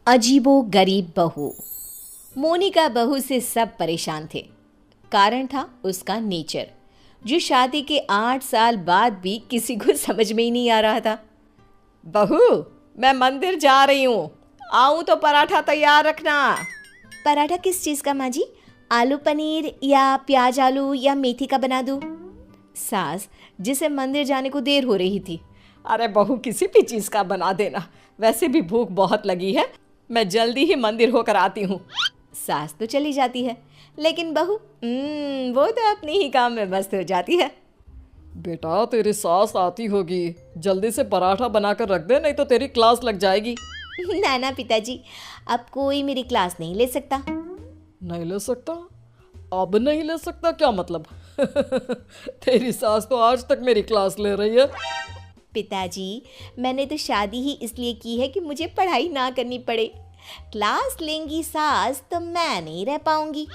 अजीबो गरीब बहू। मोनिका बहू से सब परेशान थे। कारण था उसका नेचर, जो शादी के 8 साल बाद भी किसी को समझ में ही नहीं आ रहा था। बहू, मैं मंदिर जा रही हूँ, आऊँ तो पराठा तैयार रखना। पराठा किस चीज़ का माँ जी? आलू पनीर या प्याज आलू या मेथी का बना दूँ? सास, जिसे मंदिर जाने को देर हो रही थी। अरे बहू, किसी भी चीज़ का बना देना, वैसे भी भूख बहुत लगी है, मैं जल्दी ही मंदिर होकर आती हूँ। सास तो चली जाती है, लेकिन बहू वो तो अपने ही काम में मस्त हो जाती है। बेटा, तेरी सास आती होगी, जल्दी से पराठा बनाकर रख दे, नहीं तो तेरी क्लास लग जाएगी। ना ना पिताजी, अब कोई मेरी क्लास नहीं ले सकता। नहीं ले सकता? अब नहीं ले सकता क्या मतलब? तेरी सास तो आज तक मेरी क्लास ले रही है। पिताजी, मैंने तो शादी ही इसलिए की है कि मुझे पढ़ाई ना करनी पड़े। क्लास लेंगी सास तो मैं नहीं रह पाऊंगी।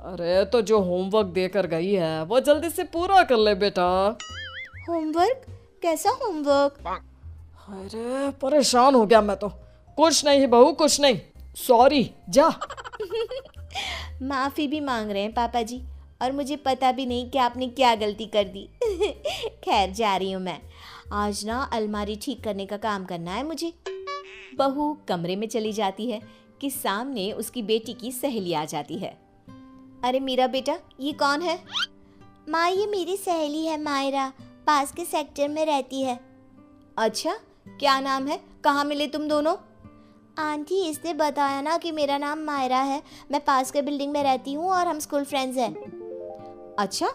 अरे तो जो होमवर्क देकर गई है वो जल्दी से पूरा कर ले बेटा। होमवर्क? कैसा होमवर्क? अरे परेशान हो गया मैं तो। कुछ नहीं बहू, कुछ नहीं, सॉरी, जा। माफ़ी भी मांग रहे हैं पापा जी, और मुझे पता भी नहीं कि आपने क्या गलती कर दी। खैर, जा रही हूँ मैं। आज ना अलमारी ठीक करने का काम करना है मुझे। बहू कमरे में चली जाती है कि सामने उसकी बेटी की सहेली आ जाती है। अरे मेरा बेटा, ये कौन है? माँ, ये मेरी सहेली है मायरा, पास के सेक्टर में रहती है। अच्छा, क्या नाम है? कहाँ मिले तुम दोनों? आंटी, इसने बताया ना कि मेरा नाम मायरा है, मैं पास के बिल्डिंग में रहती हूँ और हम स्कूल फ्रेंड्स हैं। अच्छा,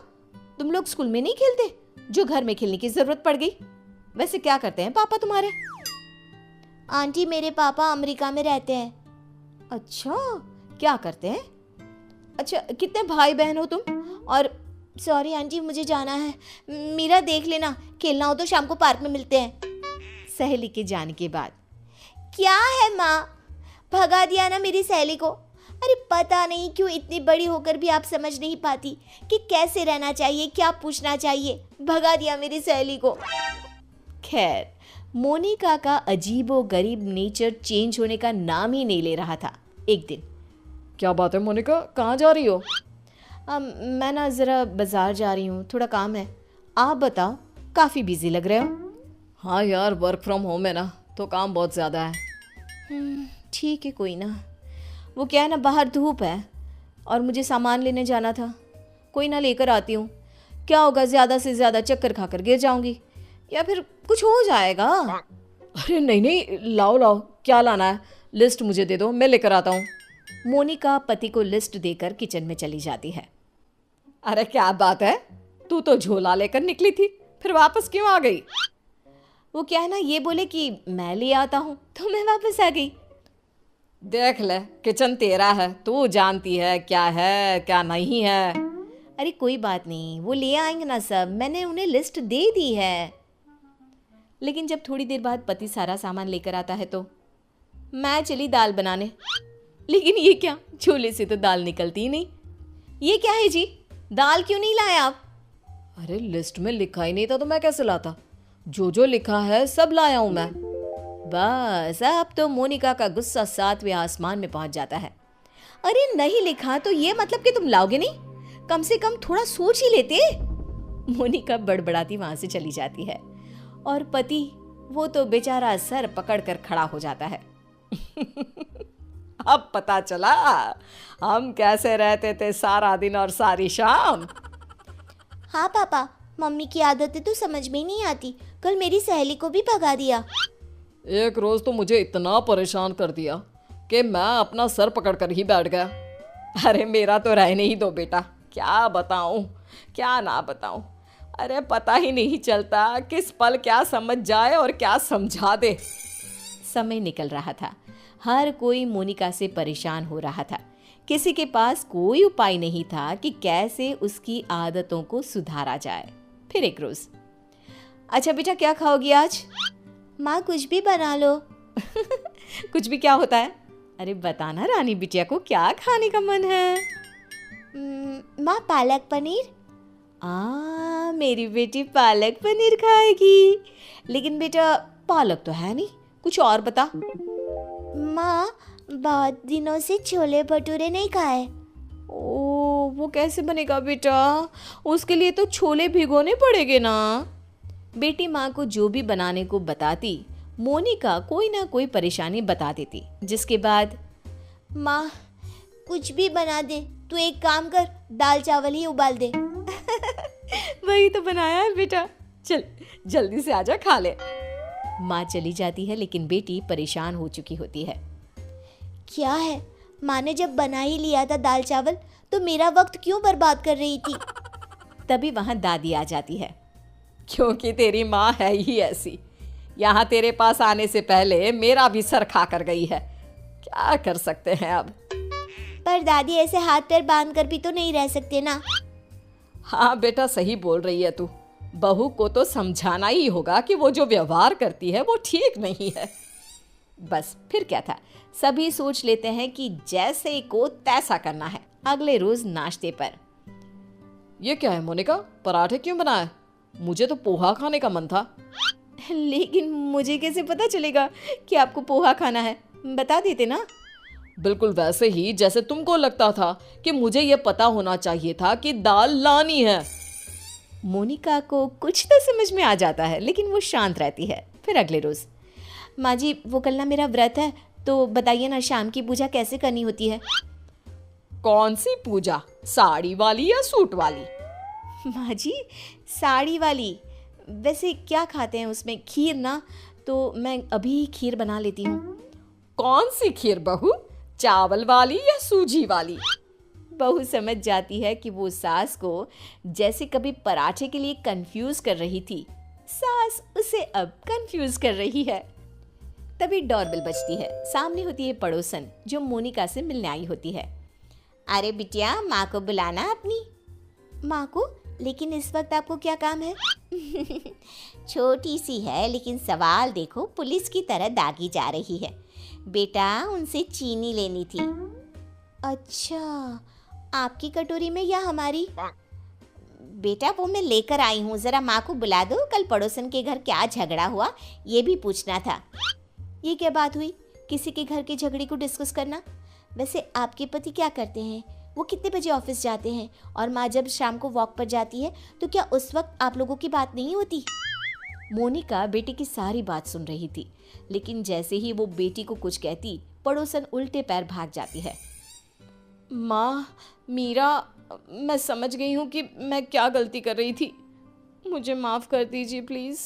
तुम लोग स्कूल में नहीं खेलते, जो घर में खेलने की जरूरत पड़ गई? वैसे क्या करते हैं पापा तुम्हारे? आंटी, मेरे पापा अमेरिका में रहते हैं। अच्छा, क्या करते हैं? अच्छा, कितने भाई बहन हो तुम? और सॉरी आंटी, मुझे जाना है, मीरा देख लेना, खेलना हो तो शाम को पार्क में मिलते हैं। सहेली के जाने के बाद, क्या है माँ, भगा दिया ना मेरी सहेली को। अरे पता नहीं क्यों इतनी बड़ी होकर भी आप समझ नहीं पाती कि कैसे रहना चाहिए, क्या पूछना चाहिए। भगा दिया मेरी सहेली को। खैर, मोनिका का अजीबो गरीब नेचर चेंज होने का नाम ही नहीं ले रहा था। एक दिन, क्या बात है मोनिका, कहाँ जा रही हो? मैं ना ज़रा बाज़ार जा रही हूँ, थोड़ा काम है। आप बताओ, काफ़ी बिजी लग रहे हो। हाँ यार, वर्क फ्रॉम होम है ना, तो काम बहुत ज़्यादा है। ठीक है, कोई ना। वो क्या है ना, बाहर धूप है और मुझे सामान लेने जाना था। कोई ना, लेकर आती हूँ। क्या होगा, ज़्यादा से ज़्यादा चक्कर खाकर गिर जाऊँगी या फिर कुछ हो जाएगा। अरे नहीं नहीं, लाओ लाओ, क्या लाना है? लिस्ट मुझे दे दो, मैं लेकर आता हूँ। मोनिका पति को लिस्ट देकर किचन में चली जाती है। अरे क्या बात है, तू तो झोला लेकर निकली थी, फिर वापस क्यों आ गई? वो क्या है ना, ये बोले कि मैं ले आता हूँ तो मैं वापस आ गई। देख ले, किचन तेरा है, तू जानती है क्या है क्या नहीं है। अरे कोई बात नहीं, वो ले आएंगे ना सब, मैंने उन्हें लिस्ट दे दी है। लेकिन जब थोड़ी देर बाद पति सारा सामान लेकर आता है तो मैं चली दाल बनाने। लेकिन ये क्या, झोले से तो दाल निकलती ही नहीं। ये क्या है जी, दाल क्यों नहीं लाए आप? अरे लिस्ट में लिखा ही नहीं था तो मैं कैसे लाता? जो लिखा है सब लाया हूं मैं। बस अब तो मोनिका का गुस्सा 7वें आसमान में पहुंच जाता है। अरे नहीं लिखा तो ये मतलब कि तुम लाओगे नहीं? कम से कम थोड़ा सोच ही लेते। मोनिका बड़बड़ाती वहां से चली जाती है और पति, वो तो बेचारा सर पकड़कर खड़ा हो जाता है। अब पता चला हम कैसे रहते थे सारा दिन और सारी शाम। हाँ पापा, मम्मी की आदतें तो समझ में ही नहीं आती। कल मेरी सहेली को भी भगा दिया। एक रोज तो मुझे इतना परेशान कर दिया कि मैं अपना सर पकड़कर ही बैठ गया। अरे मेरा तो रहने ही दो बेटा, क्या बताऊं क्या ना बताऊं। अरे पता ही नहीं चलता किस पल क्या समझ जाए और क्या समझा दे। समय निकल रहा था, हर कोई मोनिका से परेशान हो रहा था। किसी के पास कोई उपाय नहीं था कि कैसे उसकी आदतों को सुधारा जाए। फिर एक रोज, अच्छा बेटा, क्या खाओगी आज? माँ, कुछ भी बना लो। कुछ भी क्या होता है? अरे बताना रानी बिटिया को क्या खाने का मन है। माँ, पालक पनीर। मेरी बेटी पालक पनीर खाएगी। लेकिन बेटा पालक तो है नहीं, कुछ और बता। माँ, बहुत दिनों से छोले भटूरे नहीं खाए। ओ, वो कैसे बनेगा बेटा? उसके लिए तो छोले भिगोने पड़ेंगे ना। बेटी माँ को जो भी बनाने को बताती, मोनिका कोई ना कोई परेशानी बता देती, जिसके बाद माँ कुछ भी बना दे, तू एक काम कर, दाल चावल ही उबाल दे। वही तो बनाया है बेटा, चल जल्दी से आजा खा ले। माँ चली जाती है, लेकिन बेटी परेशान हो चुकी होती है। क्या है, माँ ने जब बना ही लिया था दाल चावल, तो मेरा वक्त क्यों बर्बाद कर रही थी? तभी वहाँ दादी आ जाती है। क्योंकि तेरी माँ है ही ऐसी, यहाँ तेरे पास आने से पहले मेरा भी सर खा कर गई है। क्या कर सकते हैं अब। पर दादी, ऐसे हाथ पैर बांध कर भी तो नहीं रह सकते ना। हाँ बेटा, सही बोल रही है तू। बहू को तो समझाना ही होगा कि वो जो व्यवहार करती है वो ठीक नहीं है। बस फिर क्या था, सभी सोच लेते हैं कि जैसे को तैसा करना है। अगले रोज नाश्ते पर, ये क्या है मोनिका, पराठे क्यों बनाए? मुझे तो पोहा खाने का मन था। लेकिन मुझे कैसे पता चलेगा कि आपको पोहा खाना है? बता देते ना। बिल्कुल वैसे ही जैसे तुमको लगता था कि मुझे ये पता होना चाहिए था कि दाल लानी है। मोनिका को कुछ तो समझ में आ जाता है, लेकिन वो शांत रहती है। फिर अगले रोज, माँ जी, वो कल ना मेरा व्रत है, तो बताइए ना शाम की पूजा कैसे करनी होती है? कौन सी पूजा, साड़ी वाली या सूट वाली? माँ जी, साड़ी वाली। वैसे क्या खाते हैं उसमें? खीर ना, तो मैं अभी खीर बना लेती हूँ। कौन सी खीर बहू, चावल वाली या सूजी वाली? बहू समझ जाती है कि वो सास को जैसे कभी पराठे के लिए कंफ्यूज कर रही थी, सास उसे अब कंफ्यूज कर रही है। तभी डोरबेल बजती है। सामने होती है पड़ोसन, जो मोनिका से मिलने आई होती है। अरे बिटिया, माँ को बुलाना अपनी। माँ को? लेकिन इस वक्त आपको क्या काम है? छोटी सी है, लेकिन सवाल देखो, पुलिस की तरह दागी जा रही है। बेटा, उनसे चीनी लेनी थी। अच्छा, आपकी कटोरी में या हमारी? बेटा, वो मैं लेकर आई हूँ, जरा माँ को बुला दो। कल पड़ोसन के घर क्या झगड़ा हुआ, ये भी पूछना था। ये क्या बात हुई, किसी के घर के झगड़े को डिस्कस करना? वैसे आपके पति क्या करते हैं? वो कितने बजे ऑफिस जाते हैं? और माँ जब शाम को वॉक पर जाती है, तो क्या उस वक्त आप लोगों की बात नहीं होती? मोनिका बेटी की सारी बात सुन रही थी, लेकिन जैसे ही वो बेटी को कुछ कहती, पड़ोसन उल्टे पैर भाग जाती है। माँ, मीरा, मैं समझ गई हूँ कि मैं क्या गलती कर रही थी। मुझे माफ़ कर दीजिए प्लीज़।